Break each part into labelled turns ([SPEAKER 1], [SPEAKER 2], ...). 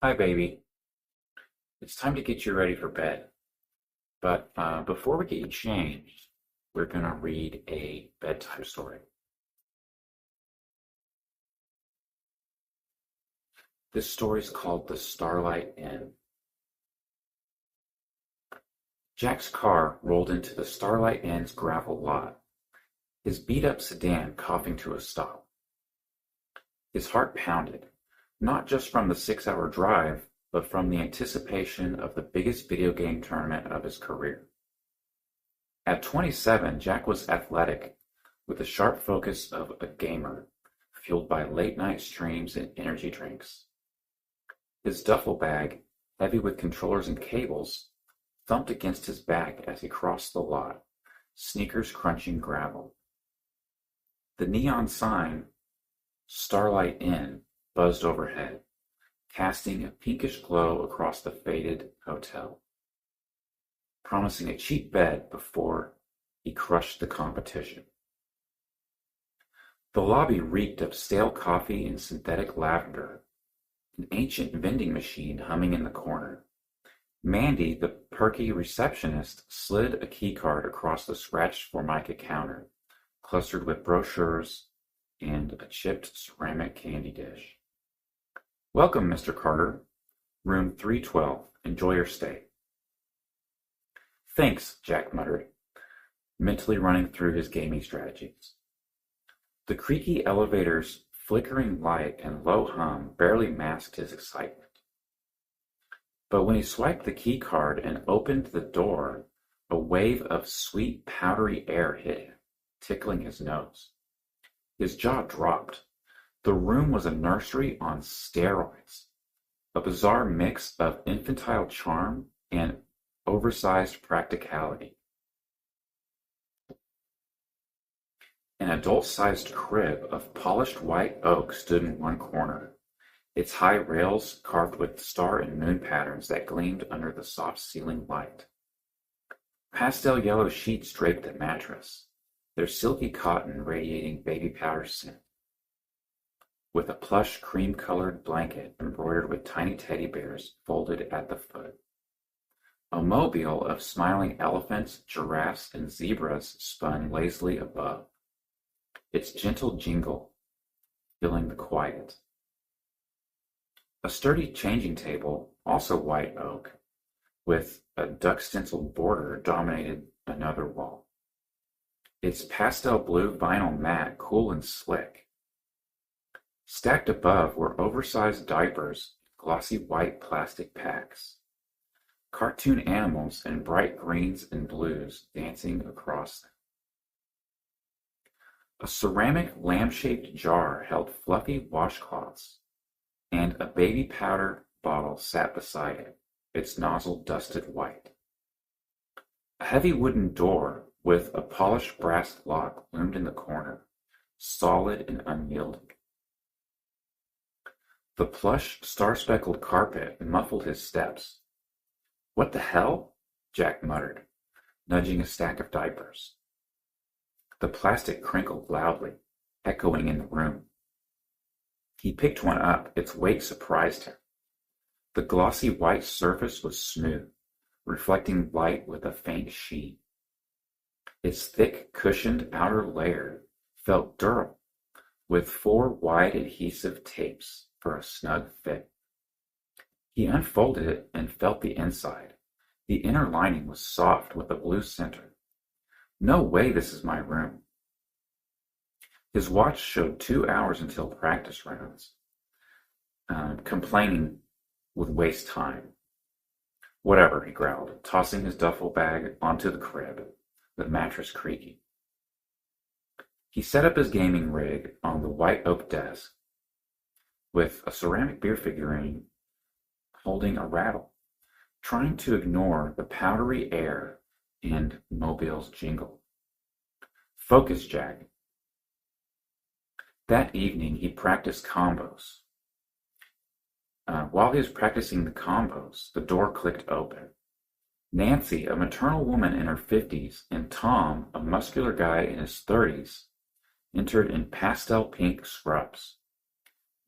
[SPEAKER 1] Hi, baby. It's time to get you ready for bed. But before we get you changed, we're going to read a bedtime story. This story is called The Starlight Inn. Jack's car rolled into the Starlight Inn's gravel lot, his beat-up sedan coughing to a stop. His heart pounded, not just from the 6-hour drive, but from the anticipation of the biggest video game tournament of his career. At 27, Jack was athletic, with the sharp focus of a gamer, fueled by late-night streams and energy drinks. His duffel bag, heavy with controllers and cables, thumped against his back as he crossed the lot, sneakers crunching gravel. The neon sign, Starlight Inn, buzzed overhead, casting a pinkish glow across the faded hotel, promising a cheap bed before he crushed the competition. The lobby reeked of stale coffee and synthetic lavender, an ancient vending machine humming in the corner. Mandy, the perky receptionist, slid a keycard across the scratched Formica counter, clustered with brochures and a chipped ceramic candy dish. "Welcome, Mr. Carter. Room 312. Enjoy your stay." "Thanks," Jack muttered, mentally running through his gaming strategies. The creaky elevator's flickering light and low hum barely masked his excitement. But when he swiped the key card and opened the door, a wave of sweet, powdery air hit him, tickling his nose. His jaw dropped. The room was a nursery on steroids, a bizarre mix of infantile charm and oversized practicality. An adult-sized crib of polished white oak stood in one corner, its high rails carved with star and moon patterns that gleamed under the soft ceiling light. Pastel yellow sheets draped the mattress, their silky cotton radiating baby powder scent, with a plush cream-colored blanket embroidered with tiny teddy bears folded at the foot. A mobile of smiling elephants, giraffes, and zebras spun lazily above, its gentle jingle filling the quiet. A sturdy changing table, also white oak, with a duck-stenciled border, dominated another wall, its pastel blue vinyl mat cool and slick. Stacked above were oversized diapers, glossy white plastic packs, cartoon animals in bright greens and blues dancing across them. A ceramic lamp-shaped jar held fluffy washcloths, and a baby powder bottle sat beside it, its nozzle dusted white. A heavy wooden door with a polished brass lock loomed in the corner, solid and unyielding. The plush, star-speckled carpet muffled his steps. "What the hell?" Jack muttered, nudging a stack of diapers. The plastic crinkled loudly, echoing in the room. He picked one up. Its weight surprised him. The glossy white surface was smooth, reflecting light with a faint sheen. Its thick, cushioned outer layer felt durable, with 4 wide adhesive tapes for a snug fit. He unfolded it and felt the inside. The inner lining was soft with a blue center. "No way this is my room." His watch showed 2 hours until practice rounds, complaining would waste time. "Whatever," he growled, tossing his duffel bag onto the crib, the mattress creaking. He set up his gaming rig on the white oak desk, with a ceramic beer figurine holding a rattle, trying to ignore the powdery air and Mobile's jingle. "Focus, Jack." That evening he practiced combos. While he was practicing the combos, the door clicked open. Nancy, a maternal woman in her 50s, and Tom, a muscular guy in his 30s, entered in pastel pink scrubs.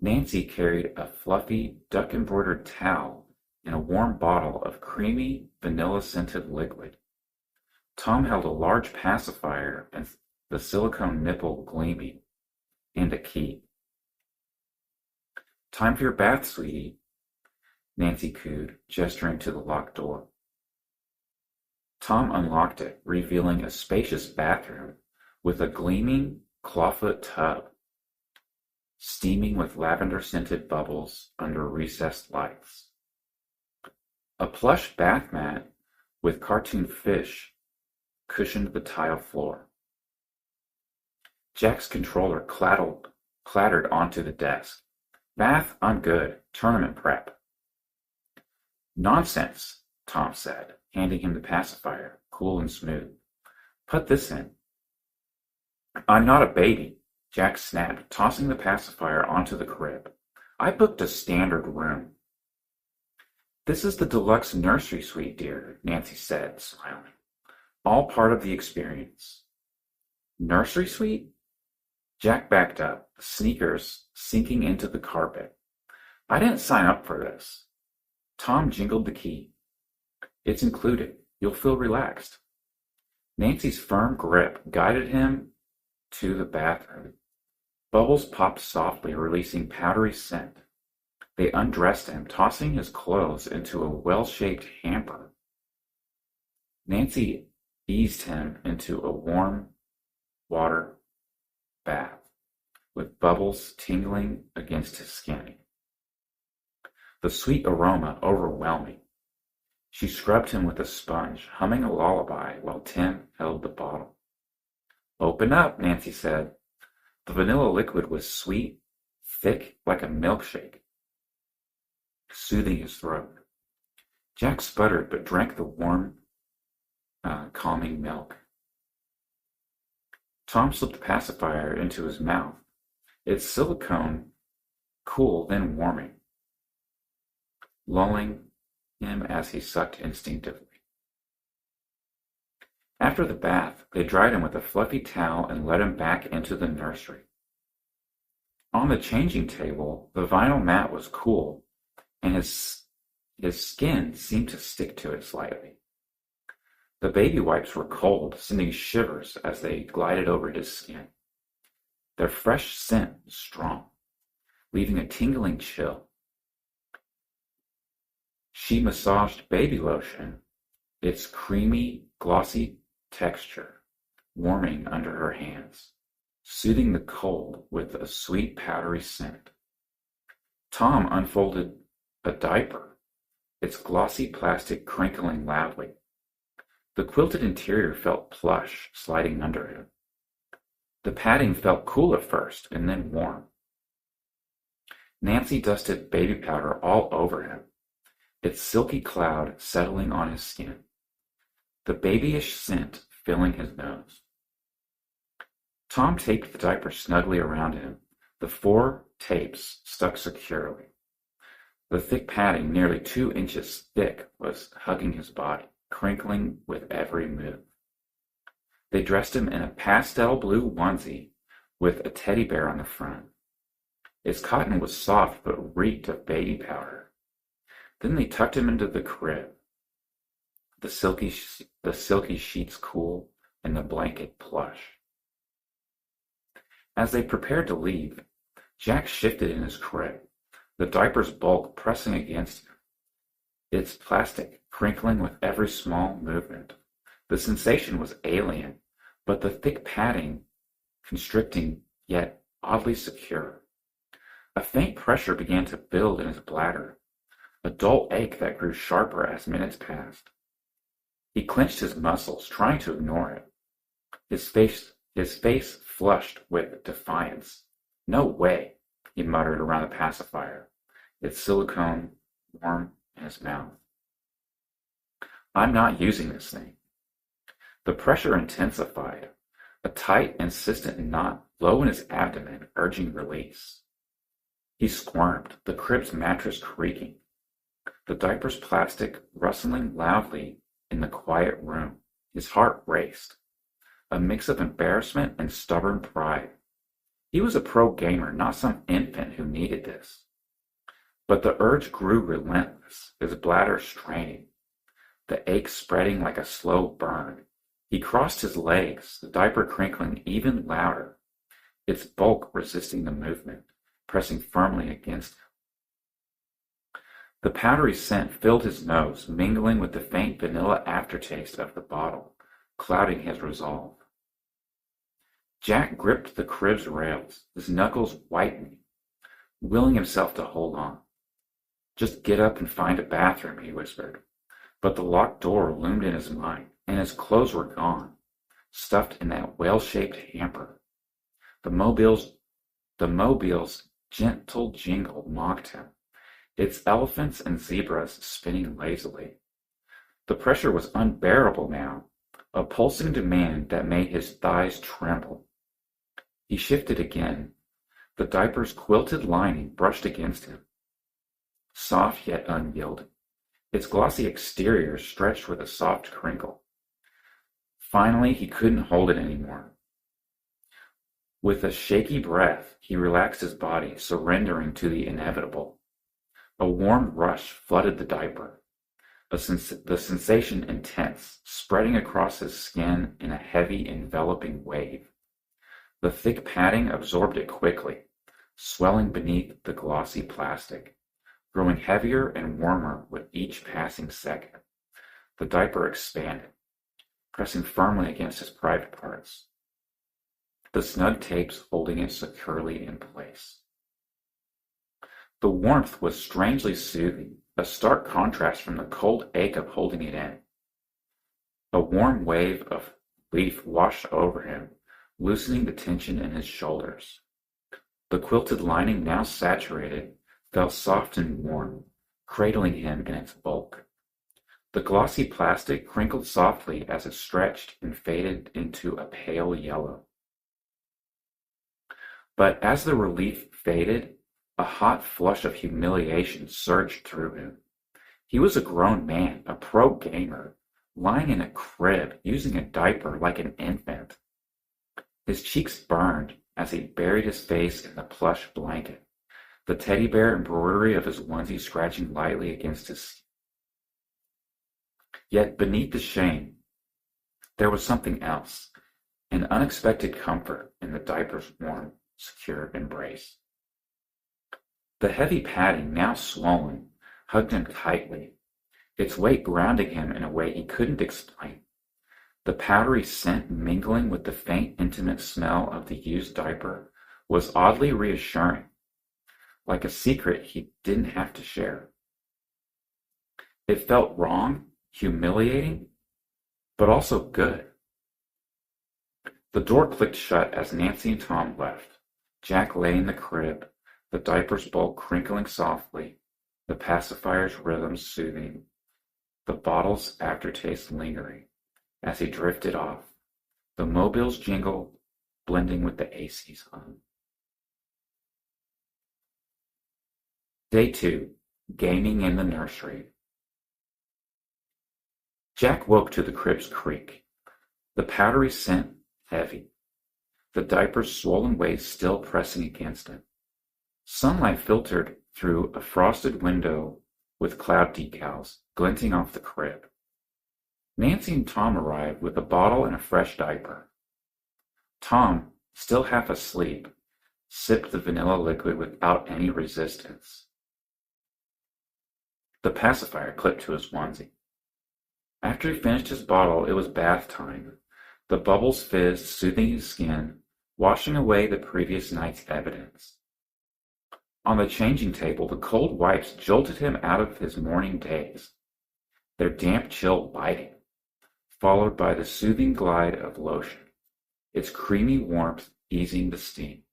[SPEAKER 1] Nancy carried a fluffy, duck-embroidered towel and a warm bottle of creamy, vanilla-scented liquid. Tom held a large pacifier and the silicone nipple gleaming, and a key. "Time for your bath, sweetie," Nancy cooed, gesturing to the locked door. Tom unlocked it, revealing a spacious bathroom with a gleaming clawfoot tub, steaming with lavender-scented bubbles under recessed lights. A plush bath mat with cartoon fish cushioned the tile floor. Jack's controller clattered onto the desk. "Bath? I'm good. Tournament prep." "Nonsense," Tom said, handing him the pacifier, cool and smooth. "Put this in." "I'm not a baby," Jack snapped, tossing the pacifier onto the crib. "I booked a standard room." "This is the deluxe nursery suite, dear," Nancy said, smiling. "All part of the experience." "Nursery suite?" Jack backed up, sneakers sinking into the carpet. "I didn't sign up for this." Tom jingled the key. "It's included. You'll feel relaxed." Nancy's firm grip guided him to the bathroom. Bubbles popped softly, releasing powdery scent. They undressed him, tossing his clothes into a well-shaped hamper. Nancy eased him into a warm water bath, with bubbles tingling against his skin. The sweet aroma overwhelming. She scrubbed him with a sponge, humming a lullaby while Tim held the bottle. "Open up," Nancy said. The vanilla liquid was sweet, thick like a milkshake, soothing his throat. Jack sputtered but drank the warm, calming milk. Tom slipped the pacifier into his mouth. Its silicone cool, then warming, lulling him as he sucked instinctively. After the bath, they dried him with a fluffy towel and led him back into the nursery. On the changing table, the vinyl mat was cool, and his skin seemed to stick to it slightly. The baby wipes were cold, sending shivers as they glided over his skin. Their fresh scent was strong, leaving a tingling chill. She massaged baby lotion, its creamy, glossy texture warming under her hands, soothing the cold with a sweet, powdery scent. Tom unfolded a diaper, its glossy plastic crinkling loudly. The quilted interior felt plush, sliding under him. The padding felt cool at first, and then warm. Nancy dusted baby powder all over him, its silky cloud settling on his skin, the babyish scent filling his nose. Tom taped the diaper snugly around him, the 4 tapes stuck securely. The thick padding, nearly 2 inches thick, was hugging his body, crinkling with every move. They dressed him in a pastel blue onesie with a teddy bear on the front. Its cotton was soft but reeked of baby powder. Then they tucked him into the crib, the silky sheets cool and the blanket plush. As they prepared to leave, Jack shifted in his crib, the diaper's bulk pressing against him, its plastic crinkling with every small movement. The sensation was alien, but the thick padding constricting yet oddly secure. A faint pressure began to build in his bladder, a dull ache that grew sharper as minutes passed. He clenched his muscles, trying to ignore it. His face flushed with defiance. "No way," he muttered around the pacifier, its silicone warm in his mouth. "I'm not using this thing." The pressure intensified, a tight, insistent knot low in his abdomen urging release. He squirmed, the crib's mattress creaking, the diaper's plastic rustling loudly in the quiet room. His heart raced, a mix of embarrassment and stubborn pride. He was a pro gamer, not some infant who needed this. But the urge grew relentless, his bladder straining, the ache spreading like a slow burn. He crossed his legs, the diaper crinkling even louder, its bulk resisting the movement, pressing firmly against him. The powdery scent filled his nose, mingling with the faint vanilla aftertaste of the bottle, clouding his resolve. Jack gripped the crib's rails, his knuckles whitening, willing himself to hold on. "Just get up and find a bathroom," he whispered. But the locked door loomed in his mind, and his clothes were gone, stuffed in that whale-shaped hamper. The mobile's gentle jingle mocked him, its elephants and zebras spinning lazily. The pressure was unbearable now, a pulsing demand that made his thighs tremble. He shifted again. The diaper's quilted lining brushed against him, soft yet unyielding, its glossy exterior stretched with a soft crinkle. Finally, he couldn't hold it anymore. With a shaky breath, he relaxed his body, surrendering to the inevitable. A warm rush flooded the diaper, the sensation intense, spreading across his skin in a heavy, enveloping wave. The thick padding absorbed it quickly, swelling beneath the glossy plastic, growing heavier and warmer with each passing second. The diaper expanded, pressing firmly against his private parts, the snug tapes holding it securely in place. The warmth was strangely soothing, a stark contrast from the cold ache of holding it in. A warm wave of relief washed over him, loosening the tension in his shoulders. The quilted lining, now saturated, felt soft and warm, cradling him in its bulk. The glossy plastic crinkled softly as it stretched and faded into a pale yellow. But as the relief faded, a hot flush of humiliation surged through him. He was a grown man, a pro gamer, lying in a crib, using a diaper like an infant. His cheeks burned as he buried his face in the plush blanket, the teddy bear embroidery of his onesie scratching lightly against his skin. Yet beneath the shame, there was something else, an unexpected comfort in the diaper's warm, secure embrace. The heavy padding, now swollen, hugged him tightly, its weight grounding him in a way he couldn't explain. The powdery scent mingling with the faint, intimate smell of the used diaper was oddly reassuring, like a secret he didn't have to share. It felt wrong, humiliating, but also good. The door clicked shut as Nancy and Tom left. Jack lay in the crib, the diaper's bulk crinkling softly, the pacifier's rhythms soothing, the bottle's aftertaste lingering as he drifted off, the mobile's jingle blending with the AC's hum. Day 2. Gaming in the Nursery. Jack woke to the crib's creak, the powdery scent heavy, the diaper's swollen waist still pressing against him. Sunlight filtered through a frosted window with cloud decals glinting off the crib. Nancy and Tom arrived with a bottle and a fresh diaper. Tom, still half asleep, sipped the vanilla liquid without any resistance. The pacifier clipped to his onesie. After he finished his bottle, it was bath time. The bubbles fizzed, soothing his skin, washing away the previous night's evidence. On the changing table, the cold wipes jolted him out of his morning daze, their damp chill biting, followed by the soothing glide of lotion, its creamy warmth easing the steam.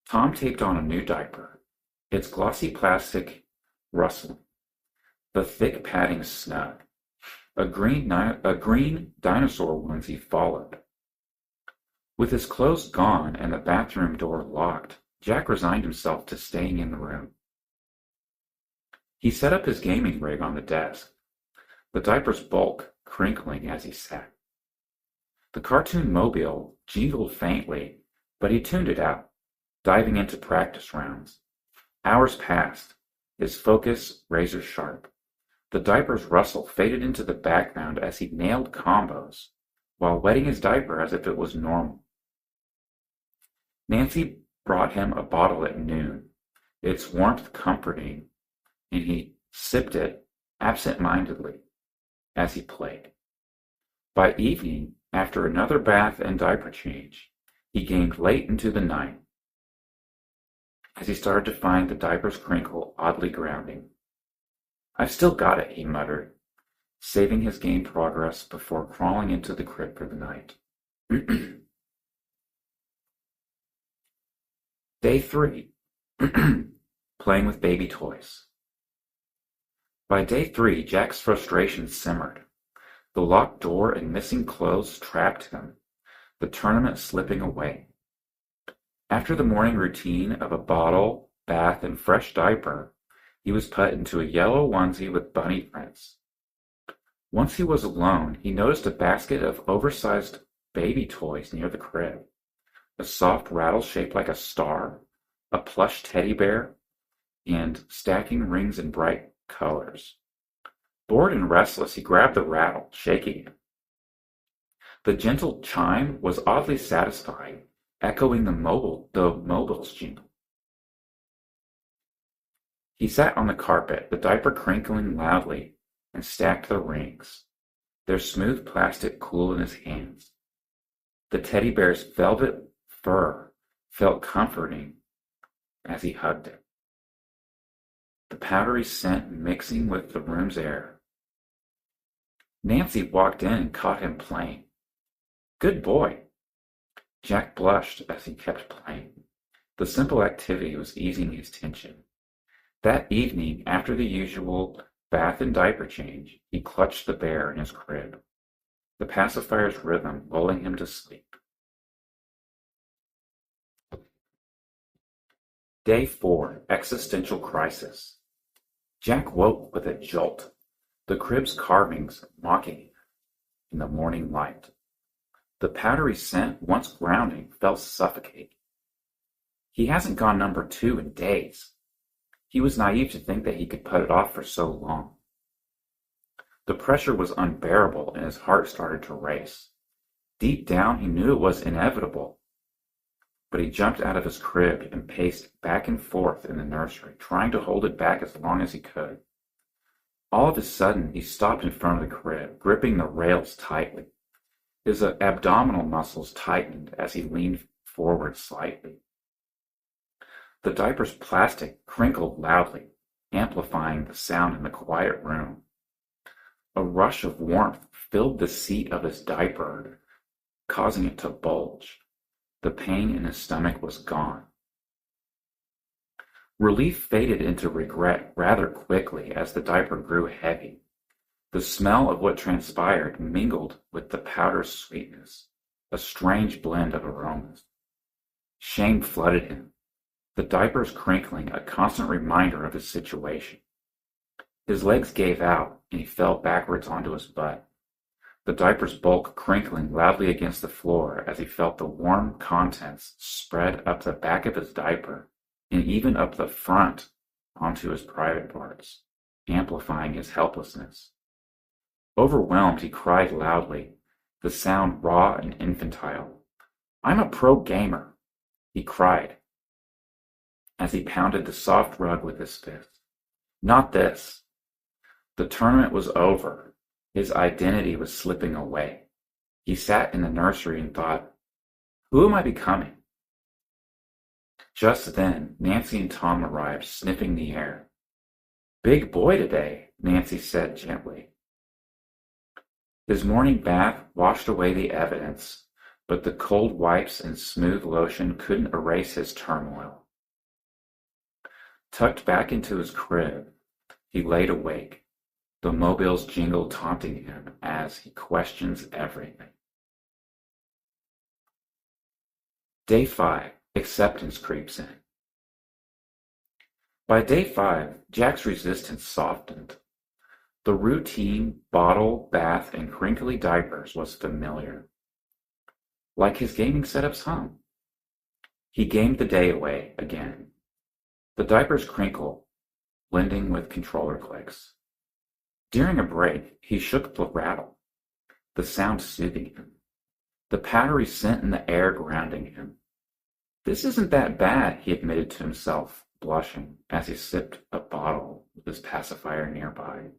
[SPEAKER 1] Tom taped on a new diaper, its glossy plastic rustling, the thick padding snug. A green dinosaur onesie followed. With his clothes gone and the bathroom door locked, Jack resigned himself to staying in the room. He set up his gaming rig on the desk, the diaper's bulk crinkling as he sat. The cartoon mobile jingled faintly, But he tuned it out, diving into practice rounds. Hours passed, his focus razor sharp. The diaper's rustle faded into the background as he nailed combos, while wetting his diaper as if it was normal. Nancy brought him a bottle at noon, its warmth comforting, and he sipped it absent-mindedly as he played. By evening, after another bath and diaper change, he gained late into the night as he started to find the diaper's crinkle oddly grounding. "I've still got it," he muttered, saving his game progress before crawling into the crib for the night. Day 3. Playing with baby toys. By day 3, Jack's frustration simmered. The locked door and missing clothes trapped him, the tournament slipping away. After the morning routine of a bottle, bath, and fresh diaper, he was put into a yellow onesie with bunny prints. Once he was alone, he noticed a basket of oversized baby toys near the crib. A soft rattle shaped like a star, a plush teddy bear, and stacking rings in bright colors. Bored and restless, he grabbed the rattle, shaking it. The gentle chime was oddly satisfying, echoing the mobile's jingle. He sat on the carpet, the diaper crinkling loudly, and stacked the rings, their smooth plastic cool in his hands. The teddy bear's velvet fur felt comforting as he hugged it, the powdery scent mixing with the room's air. Nancy walked in and caught him playing. "Good boy." Jack blushed as he kept playing. The simple activity was easing his tension. That evening, after the usual bath and diaper change, he clutched the bear in his crib, the pacifier's rhythm lulling him to sleep. Day 4. Existential Crisis. Jack woke with a jolt, the crib's carvings mocking him in the morning light. The powdery scent, once grounding, felt suffocating. He hasn't gone number 2 in days. He was naive to think that he could put it off for so long. The pressure was unbearable and his heart started to race. Deep down, he knew it was inevitable. But he jumped out of his crib and paced back and forth in the nursery, trying to hold it back as long as he could. All of a sudden, he stopped in front of the crib, gripping the rails tightly. His abdominal muscles tightened as he leaned forward slightly. The diaper's plastic crinkled loudly, amplifying the sound in the quiet room. A rush of warmth filled the seat of his diaper, causing it to bulge. The pain in his stomach was gone. Relief faded into regret rather quickly as the diaper grew heavy. The smell of what transpired mingled with the powder's sweetness, a strange blend of aromas. Shame flooded him, the diaper's crinkling a constant reminder of his situation. His legs gave out, and he fell backwards onto his butt, the diaper's bulk crinkling loudly against the floor as he felt the warm contents spread up the back of his diaper and even up the front onto his private parts, amplifying his helplessness. Overwhelmed, he cried loudly, the sound raw and infantile. "I'm a pro gamer," he cried as he pounded the soft rug with his fist. "Not this." The tournament was over. His identity was slipping away. He sat in the nursery and thought, "Who am I becoming?" Just then, Nancy and Tom arrived, sniffing the air. "Big boy today," Nancy said gently. His morning bath washed away the evidence, but the cold wipes and smooth lotion couldn't erase his turmoil. Tucked back into his crib, he laid awake, the mobile's jingle taunting him as he questions everything. Day 5. Acceptance creeps in. By day 5, Jack's resistance softened. The routine bottle, bath, and crinkly diapers was familiar. Like his gaming setup's home. He gamed the day away again. The diapers crinkle, blending with controller clicks. During a break, he shook the rattle, the sound soothing him, the powdery scent in the air grounding him. This isn't that bad, he admitted to himself, blushing as he sipped a bottle with his pacifier nearby.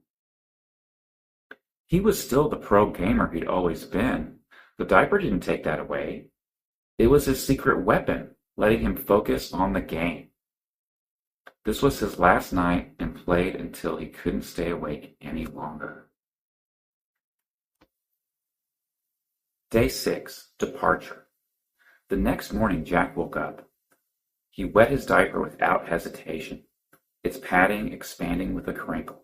[SPEAKER 1] He was still the pro gamer he'd always been. The diaper didn't take that away. It was his secret weapon, letting him focus on the game. This was his last night and played until he couldn't stay awake any longer. Day 6, Departure. The next morning, Jack woke up. He wet his diaper without hesitation, its padding expanding with a crinkle,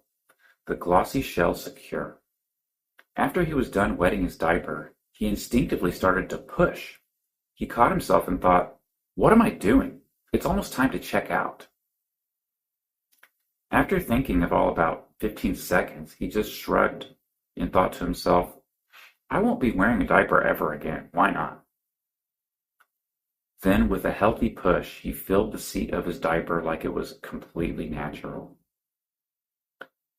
[SPEAKER 1] the glossy shell secure. After he was done wetting his diaper, he instinctively started to push. He caught himself and thought, "What am I doing? It's almost time to check out." After thinking of all about 15 seconds, he just shrugged and thought to himself, "I won't be wearing a diaper ever again. Why not?" Then, with a healthy push, he filled the seat of his diaper like it was completely natural.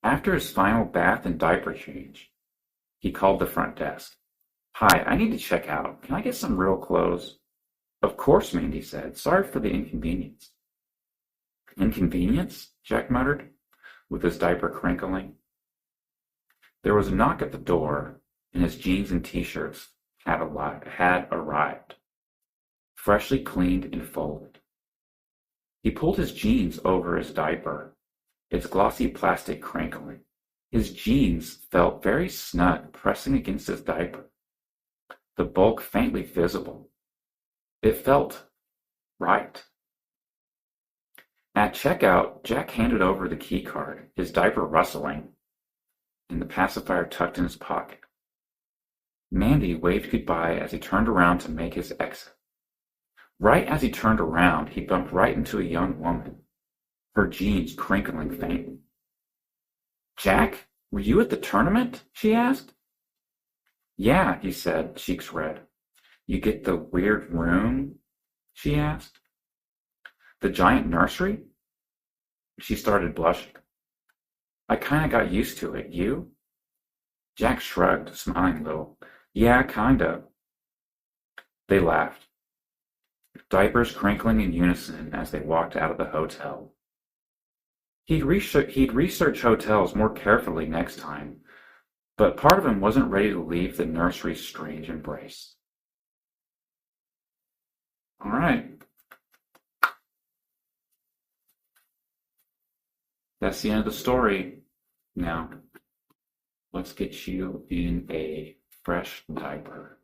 [SPEAKER 1] After his final bath and diaper change, he called the front desk. "Hi, I need to check out. Can I get some real clothes?" "Of course," Mandy said. "Sorry for the inconvenience." "Inconvenience?" Jack muttered, with his diaper crinkling. There was a knock at the door, and his jeans and t-shirts had arrived, freshly cleaned and folded. He pulled his jeans over his diaper, its glossy plastic crinkling. His jeans felt very snug pressing against his diaper, the bulk faintly visible. It felt right. At checkout, Jack handed over the key card, his diaper rustling, and the pacifier tucked in his pocket. Mandy waved goodbye as he turned around to make his exit. Right as he turned around, he bumped right into a young woman, her jeans crinkling faintly. "Jack, were you at the tournament?" she asked. "Yeah," he said, cheeks red. "You get the weird room?" she asked. "The giant nursery?" She started blushing. "I kinda got used to it. You?" Jack shrugged, smiling a little. "Yeah, kinda." They laughed, diapers crinkling in unison as they walked out of the hotel. He'd research hotels more carefully next time, but part of him wasn't ready to leave the nursery's strange embrace. All right. That's the end of the story. Now, let's get you in a fresh diaper.